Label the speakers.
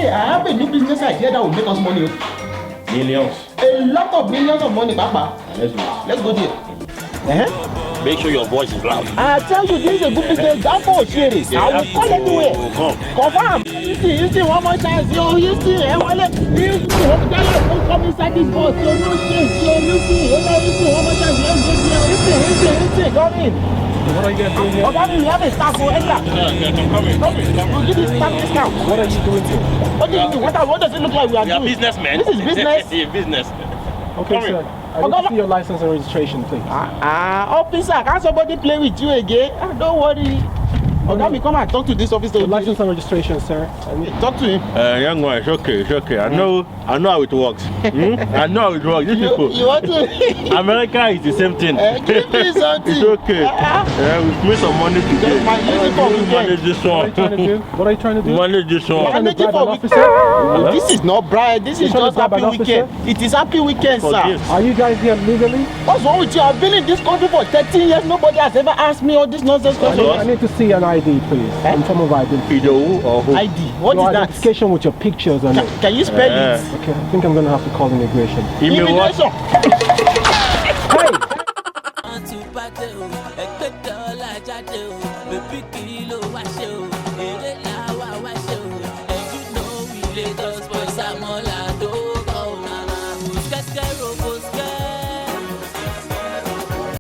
Speaker 1: Hey, I have a new business idea that will make us money.
Speaker 2: Millions.
Speaker 1: A lot of millions of money, Papa. Let's go there.
Speaker 2: Make sure your voice is loud.
Speaker 1: I tell you, this is a good business. That for serious. I will call anywhere. Confirm. You see, one more chance. You see, don't come inside this box. You see, one more chance. You see, come in.
Speaker 3: What are you guys doing here?
Speaker 1: Okay, we have a staff for enter.
Speaker 2: I'm coming.
Speaker 1: We'll give you staff discount.
Speaker 3: What are you doing here?
Speaker 1: What do you do? What does it look like we are doing?
Speaker 2: We are businessmen.
Speaker 1: This is business.
Speaker 2: Business.
Speaker 3: Okay, sir. I need to see your license and registration, please.
Speaker 1: Officer, can somebody play with you again? Don't worry. Okay, we come and talk to this officer.
Speaker 3: Your license and registration, sir.
Speaker 1: Talk to him.
Speaker 2: Young one, it's okay. I know how it works. I know how it works. These people.
Speaker 1: You want to?
Speaker 2: America is the same thing.
Speaker 1: Give me something.
Speaker 2: It's okay. We've made some money today. Manage this one.
Speaker 3: What are you trying to do?
Speaker 2: Manage this one.
Speaker 1: Manage it for officer. This is not bribe. This is just happy weekend. It is happy weekend, sir.
Speaker 3: Are you guys here legally?
Speaker 1: What's wrong with you? I've been in this country for 13 years. Nobody has ever asked me all this nonsense questions.
Speaker 3: I need to see an ID, please. Some form of identity.
Speaker 1: ID? What is that?
Speaker 3: Identification with your pictures on it.
Speaker 1: Can you spell it?
Speaker 3: Okay, I think I'm going to have to call immigration.
Speaker 1: Immigration.
Speaker 3: Hey!